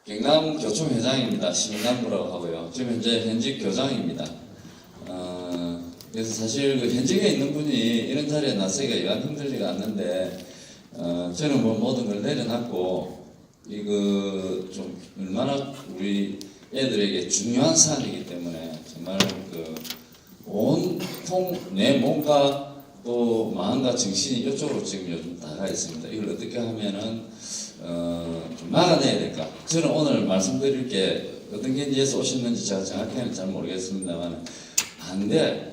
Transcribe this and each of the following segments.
경남교총회장입니다. 신남부라고 하고요. 지금 현직 교장입니다. 그래서 사실 그 현직에 있는 분이 이런 자리에 나서기가 이간 힘들지가 않는데, 저는 뭐 모든 걸 내려놨고, 이거 좀 얼마나 우리 애들에게 중요한 사안이기 때문에 정말 온통 내 몸과 또 마음과 정신이 이쪽으로 지금 요즘 나가 있습니다. 이걸 어떻게 하면은 좀 막아내야 될까? 저는 오늘 말씀드릴 게 어떤 견지에서 오셨는지 제가 정확히는 잘 모르겠습니다만,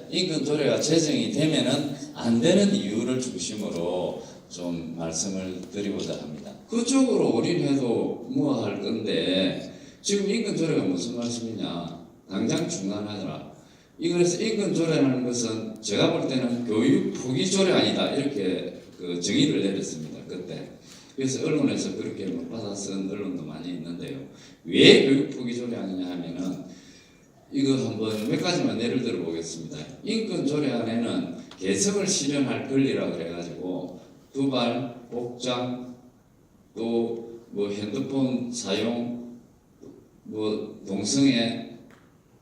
인권 조례가 제정이 되면은 안 되는 이유를 중심으로 좀 말씀을 드리고자 합니다. 그쪽으로 올인해도 뭐 할 건데, 지금 인권 조례가 무슨 말씀이냐? 당장 중단하더라. 그래서 인권 조례라는 것은 제가 볼 때는 교육 포기 조례 아니다, 이렇게 정의를 내렸습니다, 그때. 그래서 언론에서 그렇게 받아 쓴 언론도 많이 있는데요. 왜 교육 포기 조례 아니냐 하면은, 이거 한번 몇 가지만 예를 들어 보겠습니다. 인권 조례 안에는 개성을 실현할 권리라고 그래가지고 두발, 복장, 또 뭐 핸드폰 사용, 뭐 동성애,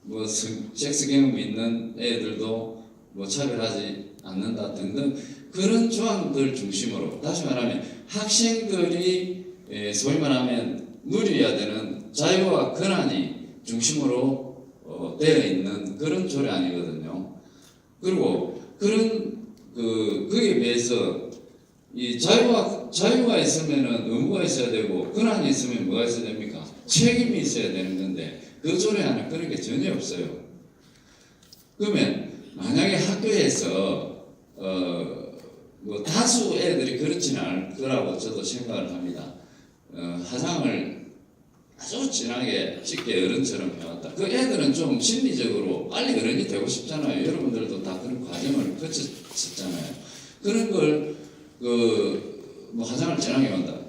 뭐 섹스 경험이 있는 애들도 뭐 차별하지 않는다 등등, 그런 조항들 중심으로, 다시 말하면 학생들이 소위 말하면 누려야 되는 자유와 권한이 중심으로 되어 있는 그런 조례 아니거든요. 그리고 거기에 비해서 이 자유가 있으면은 의무가 있어야 되고, 권한이 있으면 뭐가 있어야 됩니까? 책임이 있어야 되는 건데, 그 조례 안에 그런 게 전혀 없어요. 그러면 만약에 학교에서 뭐 다수 애들이 그렇지는 않을 거라고 저도 생각을 합니다. 화장을 아주 진하게 짙게 어른처럼 해왔다. 그 애들은 좀 심리적으로 빨리 어른이 되고 싶잖아요. 여러분들도 다 그런 과정을 거쳤잖아요. 그런 걸 뭐 화장을 진하게 한다.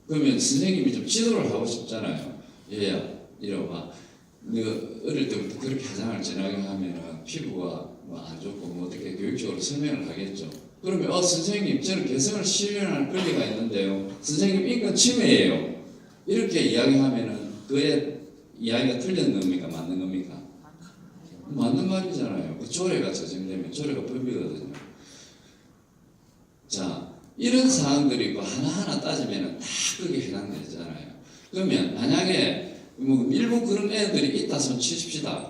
그러면 선생님이 좀 지도를 하고 싶잖아요. 얘야, 이리 와봐. 네가 어릴 때부터 그렇게 화장을 진하게 하면은 피부가 뭐 안 좋고 뭐 어떻게 교육적으로 설명을 하겠죠. 그러면 선생님, 저는 개성을 실현할 권리가 있는데요, 선생님 인권 침해예요, 이렇게 이야기하면은 그의 이야기가 틀린 겁니까? 맞는 겁니까? 맞는 말이잖아요. 그 조례가 제정되면, 조례가 법이거든요. 자, 이런 사항들이 있고 하나하나 따지면은 다 거기에 해당되잖아요. 그러면 만약에 뭐 일부 그런 애들이 있다 손 치십시다.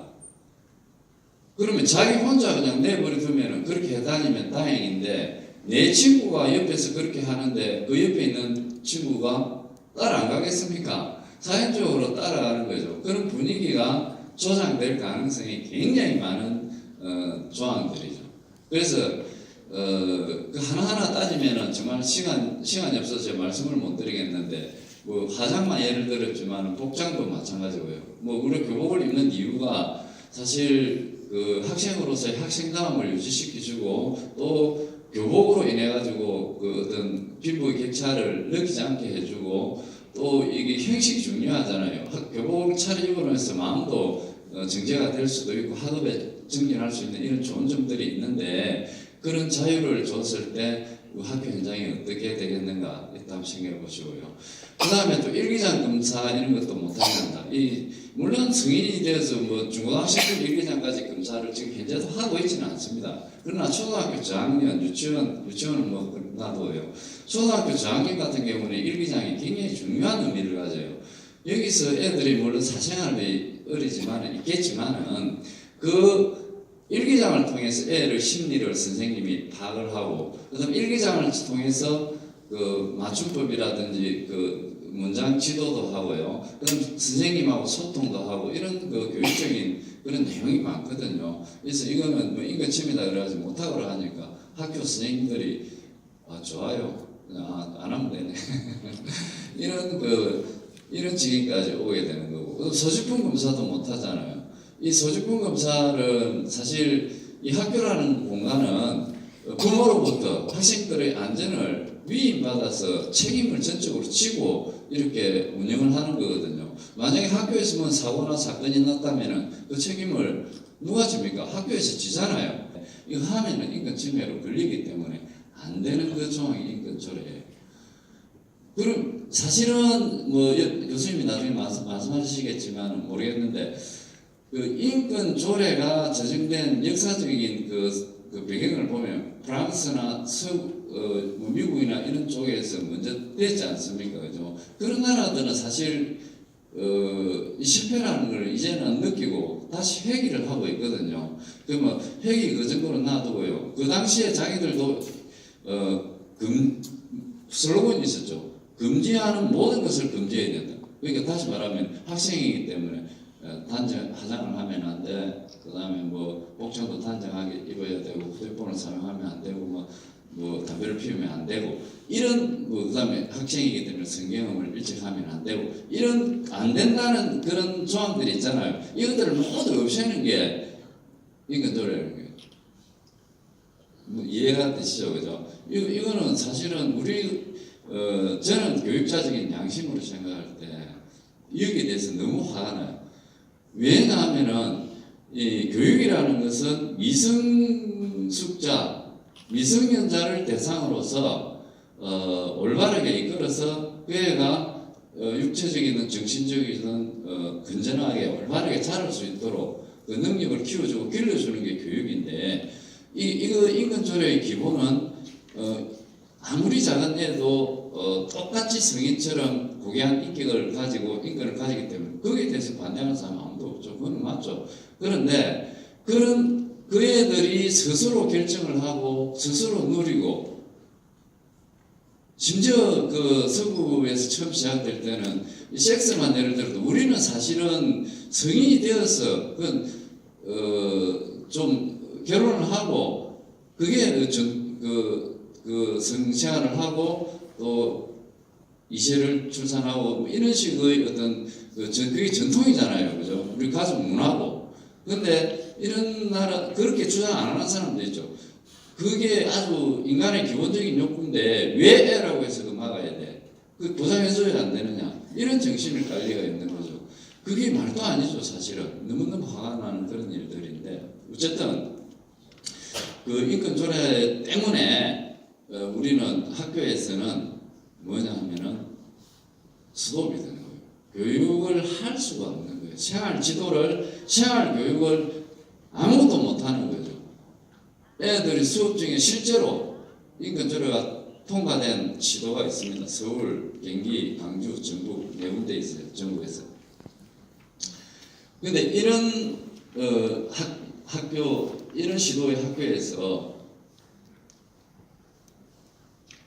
그러면 자기 혼자 그냥 내버려 두면은 그렇게 해다니면 다행인데, 내 친구가 옆에서 그렇게 하는데 그 옆에 있는 친구가 따라 안 가겠습니까? 자연적으로 따라가는 거죠. 그런 분위기가 조장될 가능성이 굉장히 많은 조항들이죠. 그래서 그 하나하나 따지면은 정말 시간이 없어서 제가 말씀을 못 드리겠는데, 뭐 화장만 예를 들었지만 복장도 마찬가지고요. 뭐 우리 교복을 입는 이유가 사실 그 학생으로서의 학생다움을 유지시켜주고, 또 교복으로 인해 가지고 그 어떤 피부의 격차를 느끼지 않게 해주고, 또 이게 형식이 중요하잖아요. 교복을 차려입으면서 마음도 정제가 될 수도 있고 학업에 증진할 수 있는 이런 좋은 점들이 있는데, 그런 자유를 줬을 때 학교 현장이 어떻게 되겠는가, 일단 한번 생각해 보시고요. 그 다음에 또 일기장 검사 이런 것도 못하게 한다. 물론 성인이 되어서 뭐 중고등학생들 일기장까지 검사를 지금 현재도 하고 있지는 않습니다. 그러나 초등학교 저학년, 유치원은 뭐 놔둬요. 초등학교 저학년 같은 경우는 일기장이 굉장히 중요한 의미를 가져요. 여기서 애들이 물론 사생활이 어리지만은 있겠지만은 그 일기장을 통해서 애를 심리를 선생님이 파악을 하고, 그다음 일기장을 통해서 그 맞춤법이라든지 그 문장 지도도 하고요. 그다음 선생님하고 소통도 하고, 이런 그 교육적인 그런 내용이 많거든요. 그래서 이거는 뭐 인권 침해다 그래가지고 못하고 하니까 학교 선생님들이 좋아요, 안 하면 되네 이런 지경까지 오게 되는 거고, 소지품 검사도 못 하잖아요. 이 소지품 검사는 사실 이 학교라는 공간은 부모로부터 학생들의 안전을 위임받아서 책임을 전적으로 지고 이렇게 운영을 하는 거거든요. 만약에 학교에서 뭐 사고나 사건이 났다면 그 책임을 누가 집니까? 학교에서 지잖아요. 이거 하면은 인권 침해로 걸리기 때문에 안 되는 그 조항이 인권 조례예요. 그럼 사실은 뭐 교수님이 나중에 말씀하시겠지만 모르겠는데 그 인권 조례가 제정된 역사적인 그 배경을 보면 프랑스나 뭐 미국이나 이런 쪽에서 먼저 됐지 않습니까? 그죠? 그런 나라들은 사실 이 실패라는 걸 이제는 느끼고 다시 회귀를 하고 있거든요. 그러면 회귀 그 정도로 놔두고요. 그 당시에 자기들도 슬로건이 있었죠. 금지하는 모든 것을 금지해야 된다. 그러니까 다시 말하면 학생이기 때문에 화장을 하면 안 돼. 그 다음에 뭐 복장도 단정하게 입어야 되고 휴대폰을 사용하면 안 되고 뭐 담배를 피우면 안 되고 이런 그 다음에 학생이기 때문에 성경음을 일찍 하면 안 되고 이런 안 된다는 그런 조항들이 있잖아요. 이것들을 모두 없애는 게 인권조례라는 거예요. 뭐 이해가 되시죠, 그죠? 이거는 사실은 저는 교육자적인 양심으로 생각할 때 여기에 대해서 너무 화가 나요. 왜냐하면은 이 교육이라는 것은 미성숙자, 미성년자를 대상으로서 올바르게 이끌어서 그 애가 육체적이든 정신적이든 건전하게 올바르게 자랄 수 있도록 그 능력을 키워주고 길러주는 게 교육인데 이거 인권조례의 기본은 아무리 작은 애도 똑같이 성인처럼 고귀한 인격을 가지고 인권을 가지기 때문에 거기에 대해서 반대하는 사람 아무도 없죠. 그건 맞죠. 그런데 그 애들이 스스로 결정을 하고 스스로 누리고 심지어 그 서구에서 처음 시작될 때는 섹스만 예를 들어도 우리는 사실은 성인이 되어서 좀 결혼을 하고 그게 그 성생활을 하고 또 이세를 출산하고 뭐 이런 식의 어떤 그게 전통이잖아요, 그죠? 우리 가족 문화고. 그런데 이런 나라 그렇게 주장 안 하는 사람도 있죠. 그게 아주 인간의 기본적인 욕구인데 왜 애라고 해서 그 막아야 돼? 그 보상해줘야 안 되느냐? 이런 정신을 깔 리가 있는 거죠. 그게 말도 아니죠, 사실은. 너무너무 화가 나는 그런 일들인데 어쨌든 그 인권조례 때문에 우리는 학교에서는 뭐냐 하면은 스톱이 되는 거예요. 교육을 할 수가 없는 거예요. 생활 교육을 아무것도 못하는 거죠. 애들이 수업 중에 실제로 인권조례가 통과된 시도가 있습니다. 서울, 경기, 광주, 전북 네 군데 있어요. 전국에서. 그런데 이런 이런 시도의 학교에서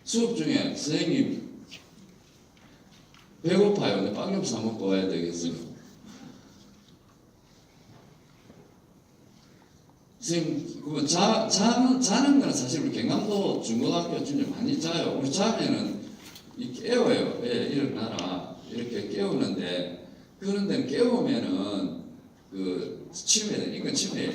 수업 중에 선생님 배고파요. 빵 좀 사 먹고 와야 되겠어요. 선생님 그거 자는 거는 사실 우리 경남도 중고등학교 중에 많이 자요. 우리 자면은 깨워요. 예, 일어나라 이렇게 깨우는데 그런 데는 깨우면은 그 인권 침해.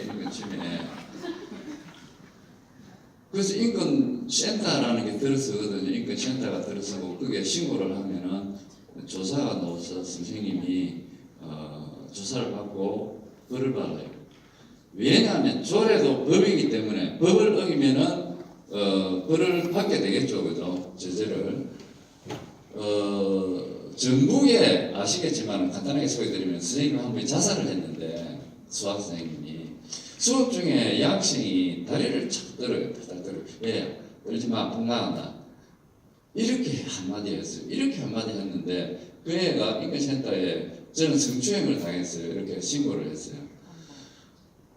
그래서 인권센터라는 게 들어서거든요. 인권센터가 들어서고 그게 신고를 하면은 조사가 나와서 선생님이 조사를 받고 벌을 받아요. 왜냐하면 조례도 법이기 때문에 법을 어기면은 벌을 받게 되겠죠, 그죠? 제재를. 전북에 아시겠지만 간단하게 소개드리면 선생님이 한 분이 자살을 했는데 수학 선생님이 수업 중에 여학생이 다리를 착 들어요. 예, 떨지 마, 폭망한다. 이렇게 한마디 했어요. 이렇게 한마디 했는데 그 애가 인권센터에 저는 성추행을 당했어요. 이렇게 신고를 했어요.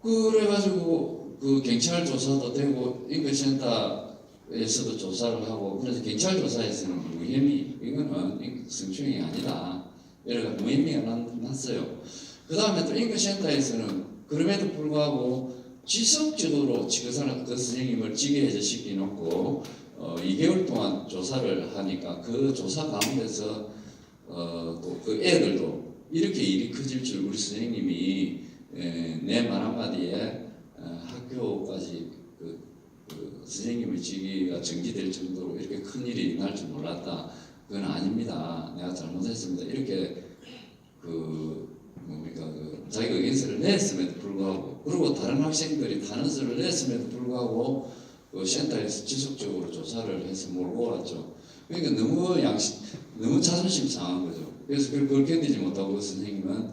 그래가지고 그 경찰 조사도 되고 인권센터에서도 조사를 하고 그래서 경찰 조사에서는 무혐의 이거는 성추행이 아니다. 이래가 무혐의가 났어요. 그 다음에 또 인권센터에서는 그럼에도 불구하고 지속적으로 그 선생님을 직위해제 시켜놓고 2개월 동안 조사를 하니까 그 조사 가운데서 또 그 애들도 이렇게 일이 커질 줄 우리 선생님이 내 말 한마디에 학교까지 그 선생님의 직위가 정지될 정도로 이렇게 큰 일이 날 줄 몰랐다. 그건 아닙니다. 내가 잘못했습니다. 이렇게 자기가 의견서를 냈음에도 불구하고 그리고 다른 학생들이 단원서를 냈음에도 불구하고 그 센터에서 지속적으로 조사를 해서 몰고 왔죠. 그러니까 너무 너무 자존심 상한 거죠. 그래서 그걸 견디지 못하고 선생님은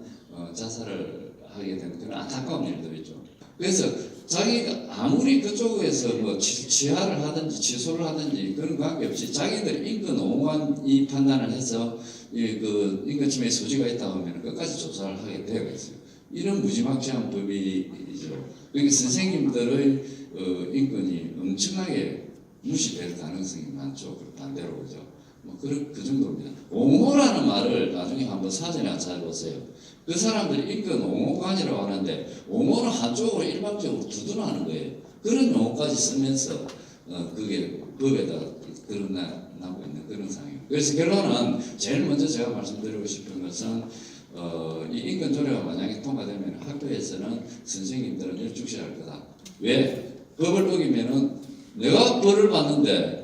자살을 하게 되는 그런 안타까운 일도 있죠. 그래서 자기가 아무리 그쪽에서 뭐 취하를 하든지 취소를 하든지 그런 관계없이 자기들이 인권 옹호한 이 판단을 해서 그 인권침해 소지가 있다고 하면 끝까지 조사를 하게 되어 있어요. 이런 무지막지한 법이죠. 그러니까 선생님들의 인권이 엄청나게 무시될 가능성이 많죠. 반대로 그죠. 뭐 그 정도입니다. 옹호라는 말을 나중에 한번 사전에 찾아보세요. 그 사람들이 인권 옹호관이라고 하는데 옹호는 한쪽으로 일방적으로 두둔하는 거예요. 그런 용어까지 쓰면서 그게 법에다 드러나고 있는 그런 상황이에요. 그래서 결론은 제일 먼저 제가 말씀드리고 싶은 것은 이 인권 조례가 만약에 통과되면 학교에서는 선생님들은 일축시할 거다. 왜? 법을 어기면은 내가 벌을 받는데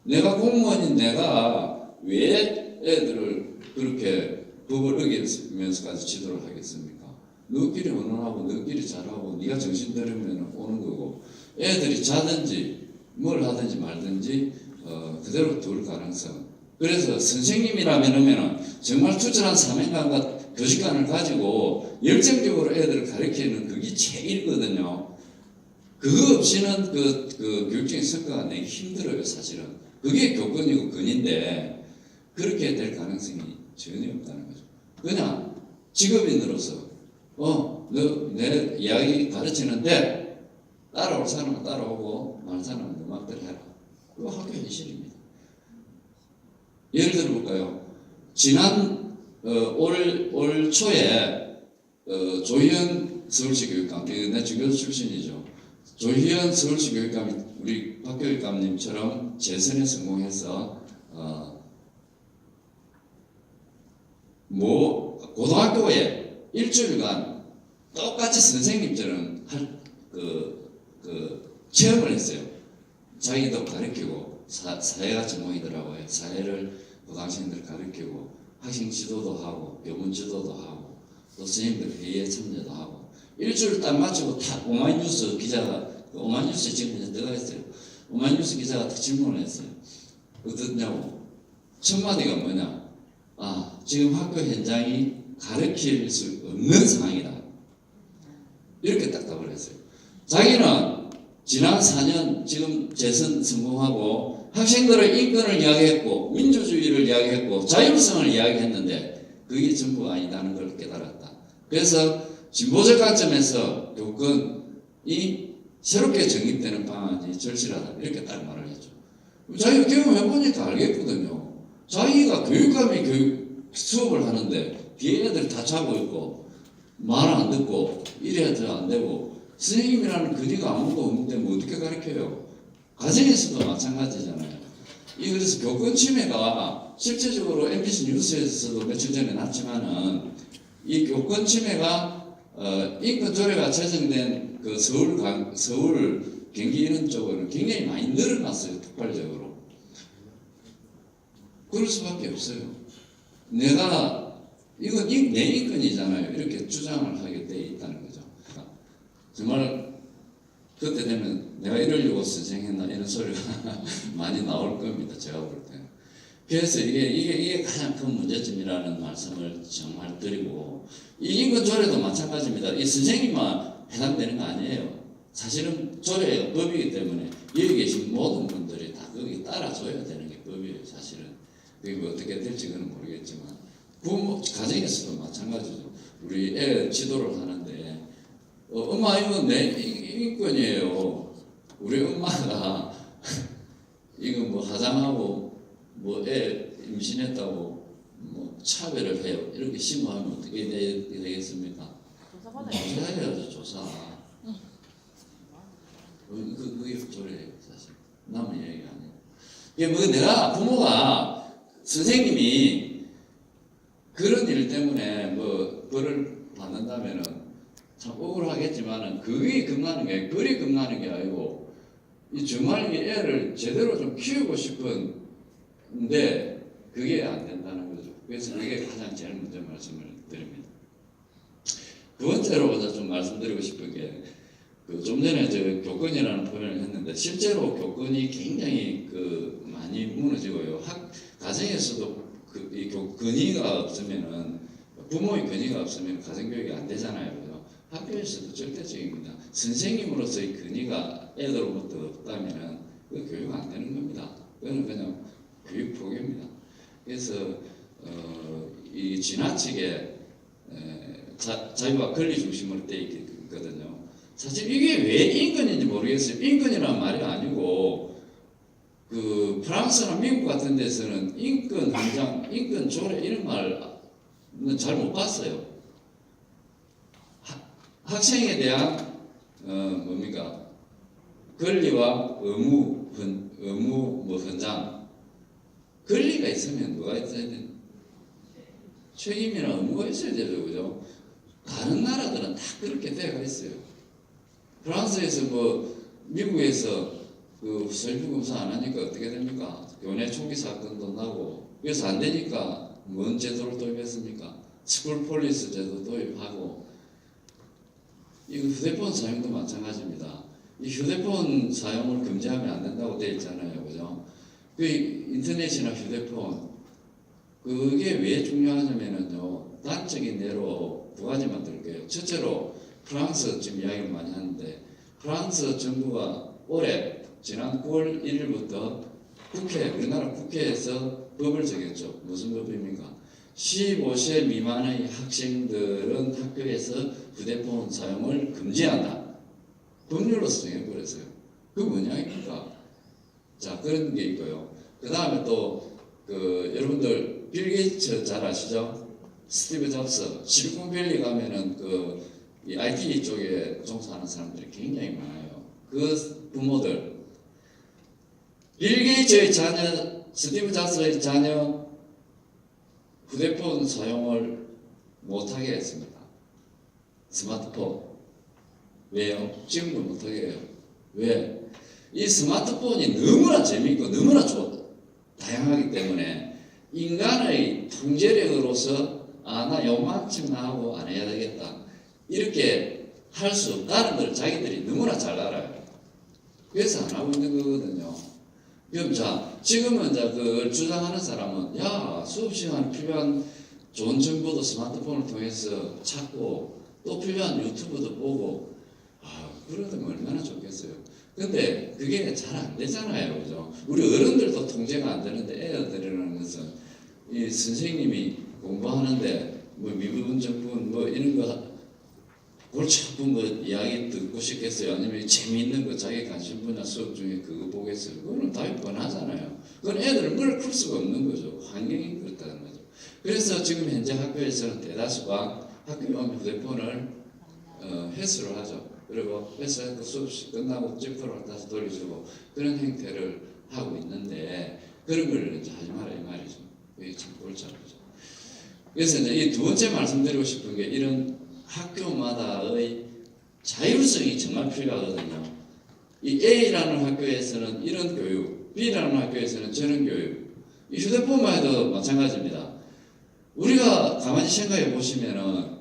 내가 공무원인 내가 왜 애들을 그렇게 법을 어기면서까지 지도를 하겠습니까? 너끼리 언론하고 너끼리 잘하고 네가 정신 들으면 오는 거고 애들이 자든지 뭘 하든지 말든지 그대로 둘 가능성. 그래서 선생님이라면 정말 투철한 사명감과 교직관을 가지고 열정적으로 애들을 가르치는 그게 제일이거든요. 그거 없이는 그 교육적인 성과가 내기 힘들어요, 사실은. 그게 교권이고 권인데 그렇게 될 가능성이 전혀 없다는 거죠. 그냥 직업인으로서 너 내 이야기 가르치는데 따라올 사람은 따라오고 말 사람은 너 맘대로 해라. 그거 학교 현실입니다. 예를 들어볼까요? 지난 올 초에 조희연 서울시 교육감, 내 주교수 출신이죠. 조희연 서울시 교육감이 우리 박 교육감님처럼 재선에 성공해서 고등학교에 일주일간 똑같이 선생님처럼 체험을 했어요. 자기도 가르치고 사회가 전공이더라고요. 사회를 고등학생들 가르치고 학생 지도도 하고 교문 지도도 하고 또 선생님들 회의에 참여도 하고 일주일 딱 마치고 오마이뉴스 기자가 오마이뉴스에 지금 이제 들어가 있어요. 오마이뉴스 기자가 질문을 했어요. 어떻냐고. 첫 마디가 뭐냐? 지금 학교 현장이 가르칠 수 없는 상황이다. 이렇게 딱 답을 했어요. 자기는 지난 4년 지금 재선 성공하고 학생들의 인권을 이야기했고 민주주의를 이야기했고 자율성을 이야기했는데 그게 전부가 아니다는 걸 깨달았다. 그래서 진보적 관점에서 교권이 새롭게 정립되는 방안이 절실하다. 이렇게 딱 말을 했죠. 자기가 경험해보니까 알겠거든요. 자기가 교육감이 교육 수업을 하는데 뒤에 애들 다 자고 있고 말 안 듣고 이래도 안 되고 선생님이라는 근위가 아무것도 없는데 뭐 어떻게 가르쳐요? 가정에서도 마찬가지잖아요. 그래서 교권 침해가 실제적으로 MBC 뉴스에서도 며칠 전에 났지만은 이 교권 침해가 인권 조례가 제정된 그 서울 경기 이런 쪽으로는 굉장히 많이 늘어났어요. 폭발적으로. 그럴 수밖에 없어요. 이건 내 인권이잖아요. 이렇게 주장을 하게 돼 있다는 거죠. 정말 그때 되면 내가 이러려고 선생했나 이런 소리가 많이 나올 겁니다. 제가 볼 때는. 그래서 이게 가장 큰 문제점이라는 말씀을 정말 드리고 이 인권 조례도 마찬가지입니다. 이 선생님만 해당되는 거 아니에요. 사실은 조례가 법이기 때문에 여기 계신 모든 분들이 다 거기 따라줘야 되는 게 법이에요. 사실은. 그게 뭐 어떻게 될지 그는 모르겠지만 부모 가정에서도 마찬가지죠. 우리 애 지도를 하는데 엄마 이건 내 인권이에요. 우리 엄마가 이거 뭐 하장하고 뭐 애 임신했다고 뭐 차별을 해요. 이렇게 신고하면 어떻게 되겠습니까? 조사해야죠. 조사. 그게 조례예요. 사실 남의 얘기가 아니에요. 이게 뭐 내가 부모가 선생님이 그런 일 때문에 뭐 벌을 받는다면은 참 억울하겠지만은 그게 겁나는 게 그리 겁나는 게 아니고 정말 이 애를 제대로 좀 키우고 싶은데 그게 안 된다는 거죠. 그래서 이게 가장 제일 먼저 말씀을 드립니다. 두 번째로 좀 말씀드리고 싶은 게 좀 전에 교권이라는 표현을 했는데 실제로 교권이 굉장히 많이 무너지고요. 가정에서도 이 권위가 없으면은 부모의 권위가 없으면 가정교육이 안 되잖아요. 그죠? 학교에서도 절대적입니다. 선생님으로서의 권위가 애들로부터 없다면은 그 교육 안 되는 겁니다. 그거는 그냥 교육 포기입니다. 그래서 이 지나치게 자유와 권리 중심으로 되어 있거든요. 사실 이게 왜 인권인지 모르겠어요. 인권이라는 말이 아니고 그 프랑스나 미국 같은 데서는 인권 헌장, 인권 조례 이런 말은 잘 못 봤어요. 학생에 대한 뭡니까 권리와 의무 헌장. 권리가 있으면 뭐가 있어야 돼? 책임이나 의무가 있어야 되죠, 그죠? 다른 나라들은 다 그렇게 되어 있어요. 프랑스에서 미국에서 그 설비 검사 안 하니까 어떻게 됩니까? 교내 총기 사건도 나고, 그래서 안 되니까 뭔 제도를 도입했습니까? 스쿨 폴리스 제도 도입하고, 이거 휴대폰 사용도 마찬가지입니다. 이 휴대폰 사용을 금지하면 안 된다고 되어 있잖아요, 그죠? 그 인터넷이나 휴대폰, 그게 왜 중요하냐면요, 단적인 예로 두 가지만 들게요. 첫째로 프랑스 지금 이야기를 많이 하는데, 프랑스 정부가 올해 지난 9월 1일부터 우리나라 국회에서 법을 정했죠. 무슨 법입니까? 15세 미만의 학생들은 학교에서 휴대폰 사용을 금지한다. 법률로서 정해버렸어요. 그게 뭐냐입니까? 자, 그런 게 있고요. 그 다음에 또 여러분들 빌 게이츠 잘 아시죠? 스티브 잡스, 실리콘밸리 가면은 이 IT 쪽에 종사하는 사람들이 굉장히 많아요. 그 부모들, 빌 게이츠의 자녀, 스티브 잡스의 자녀 휴대폰 사용을 못하게 했습니다. 스마트폰. 왜요? 지금도 못하게 해요. 왜? 이 스마트폰이 너무나 재미있고 너무나 다양하기 때문에 인간의 통제력으로서 나 요만큼만 하고 안 해야 되겠다. 이렇게 할 수 없다는 걸 자기들이 너무나 잘 알아요. 그래서 안 하고 있는 거거든요. 그럼 지금은 그걸 주장하는 사람은 수업 시간에 필요한 좋은 정보도 스마트폰을 통해서 찾고 또 필요한 유튜브도 보고 그러면 얼마나 좋겠어요. 근데 그게 잘 안 되잖아요. 그죠? 우리 어른들도 통제가 안 되는데 애들이라는 것은 이 선생님이 공부하는데 미분, 정분 이런 거 골치 아픈 거 이야기 듣고 싶겠어요? 아니면 재미있는 거 자기 관심 분야 수업 중에 그거 보겠어요? 그거는 답이 뻔하잖아요. 그건 애들을 끌 수가 없는 거죠. 환경이 그렇다는 거죠. 그래서 지금 현재 학교에서는 대다수가 학교에 오면 휴대폰을 회수를 하죠. 그리고 회수해서 수업이 끝나고 집으로 다시 돌려주고 그런 행태를 하고 있는데 그런 걸 이제 하지 마라 이 말이죠. 이게 참 골치 아프죠. 그래서 이제 이 두 번째 말씀드리고 싶은 게 이런 학교마다의 자율성이 정말 필요하거든요. 이 A라는 학교에서는 이런 교육, B라는 학교에서는 저런 교육. 이 휴대폰만 해도 마찬가지입니다. 우리가 가만히 생각해 보시면은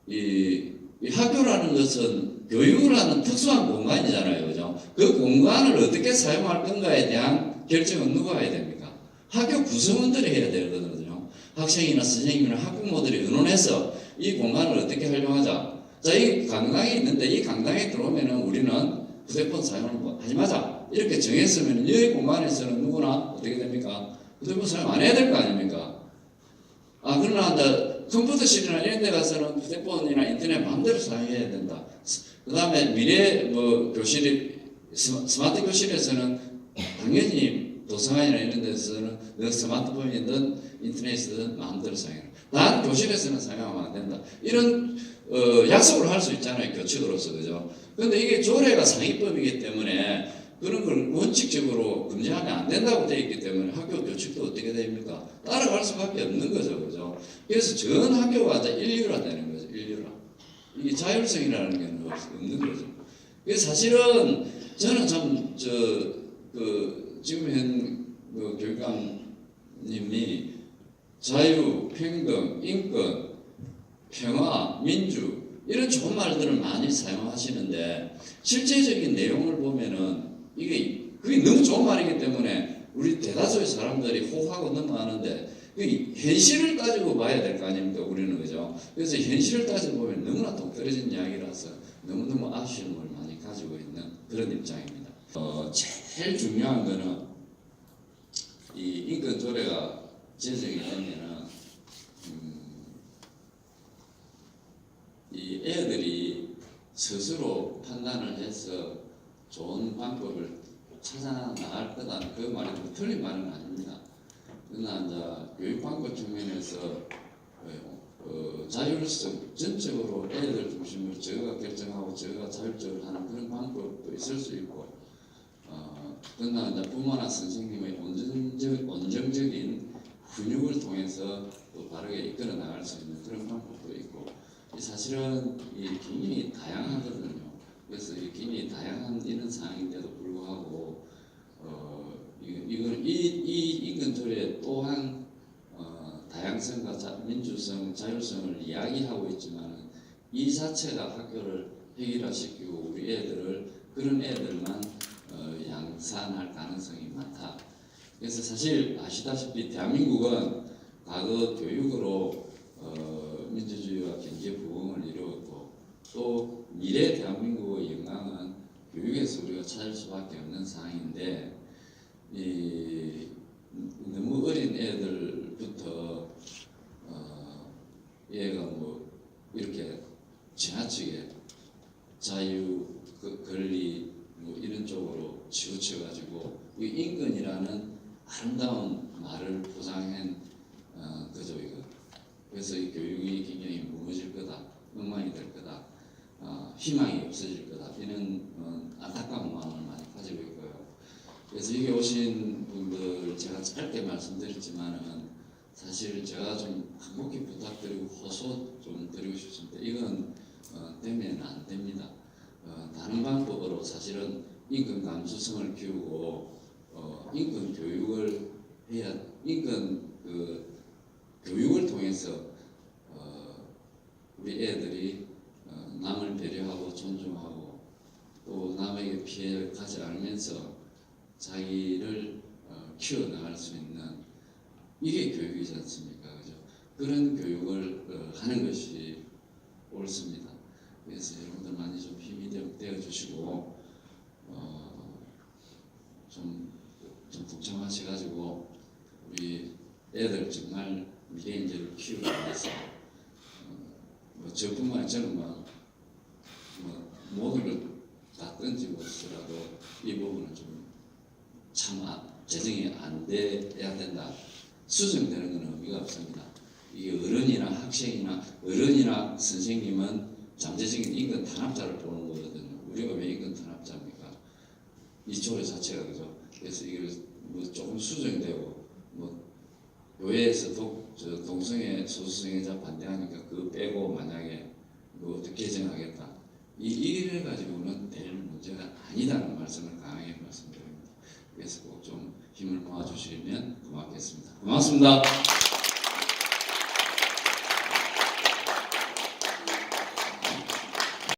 이 학교라는 것은 교육을 하는 특수한 공간이잖아요. 그죠? 그 공간을 어떻게 사용할 건가에 대한 결정은 누가 해야 됩니까? 학교 구성원들이 해야 되거든요. 학생이나 선생님이나 학부모들이 의논해서 이 공간을 어떻게 활용하자. 이 강당이 있는데 이 강당에 들어오면은 우리는 휴대폰 사용을 하지 마자. 이렇게 정했으면 이 공간에서는 누구나 어떻게 됩니까? 휴대폰 사용 안 해야 될 거 아닙니까? 그러나 컴퓨터실이나 이런 데 가서는 휴대폰이나 인터넷 마음대로 사용해야 된다. 그 다음에 미래 교실이 스마트 교실에서는 당연히 도서관이나 이런 데서는 스마트폰이든 인터넷이든 마음대로 사용해라. 난 교실에서는 사용하면 안 된다. 이런 약속을 할 수 있잖아요. 교칙으로서. 그죠? 근데 이게 조례가 상위법이기 때문에 그런 걸 원칙적으로 금지하면 안 된다고 되어 있기 때문에 학교 교칙도 어떻게 됩니까? 따라갈 수밖에 없는 거죠. 그죠? 그래서 전 학교가 이제 인류화되는 거죠. 인류화. 이게 자율성이라는 게 없는 거죠. 그래서 사실은 저는 참 지금 현 교육감님이 자유, 평등, 인권, 평화, 민주 이런 좋은 말들을 많이 사용하시는데 실제적인 내용을 보면은 그게 너무 좋은 말이기 때문에 우리 대다수의 사람들이 호하고 넘어가는데 그 현실을 따지고 봐야 될 거 아닙니까 우리는 그죠? 그래서 현실을 따지고 보면 너무나 동떨어진 이야기라서 너무너무 아쉬움을 많이 가지고 있는 그런 입장입니다. 제일 중요한 거는 이 인권 조례가 제정이 되면은 이 애들이 스스로 판단을 해서 좋은 방법을 찾아 나갈 거다. 그 말이 틀린 말은 아닙니다. 그러나 이제 교육 방법 측면에서 자율성 전적으로 애들 중심으로 저가 결정하고 저가 자율적으로 하는 그런 방법도 있을 수 있고, 그러나 이제 부모나 선생님의 온정적인 훈육을 통해서 또 바르게 이끌어 나갈 수 있는 그런 방법도 있고, 사실은 이 굉장히 다양하거든요. 그래서 이 굉장히 다양한 이런 상황인데도 불구하고 이 인권 조례 또한 다양성과 민주성, 자율성을 이야기하고 있지만 이 자체가 학교를 획일화시키고 우리 애들을 그런 애들만 양산할 가능성이 많다. 그래서 사실 아시다시피 대한민국은 과거 교육으로 민주주의와 경제 부흥을 이루었고 또 미래 대한민국의 영광은 교육에서 우리가 찾을 수밖에 없는 상황인데 너무 어린 애들부터 얘가 뭐 이렇게 지나치게 자유, 권리 뭐 이런 쪽으로 치우쳐가지고 이 인권이라는 아름다운 말을 포장한 거죠 이거. 그래서 이 교육이 굉장히 무너질 거다, 엉망이 될 거다, 희망이 없어질 거다 이런 안타까운 마음을 많이 가지고 있고요. 그래서 여기 오신 분들 제가 짧게 말씀드렸지만은 사실 제가 좀 간곡히 부탁드리고 호소 좀 드리고 싶습니다. 이건 되면 안 됩니다. 다른 방법으로 사실은 인권 감수성을 키우고 인권 교육을 해야 인권 교육을 통해서 우리 애들이 남을 배려하고 존중하고 또 남에게 피해를 가지 않으면서 자기를 키워나갈 수 있는 이게 교육이지 않습니까? 그죠? 그런 교육을 하는 것이 옳습니다. 그래서 여러분들 많이 좀 힘이 되어 주시고 좀 동참하셔가지고 우리 애들 정말 미래인재를 키우기 위해서 저뿐만 아니라 저는 모든 걸 다 던지고서라도 이 부분은 좀 참 재정이 안 돼야 된다. 수정되는 것은 의미가 없습니다. 이게 어른이나 학생이나 어른이나 선생님은 잠재적인 인권 탄압자를 보는 거거든요. 우리가 왜 인권 탄압자입니까? 이 조례 자체가 그죠. 그래서 이게 뭐 조금 수정되고 교회에서 동성애 소수성애자 반대하니까 그거 빼고 만약에 어떻게 개정하겠다 이래 가지고는 될 문제가 아니다는 말씀을 강하게 말씀드립니다. 그래서 꼭 좀 힘을 모아주시면 고맙겠습니다. 고맙습니다.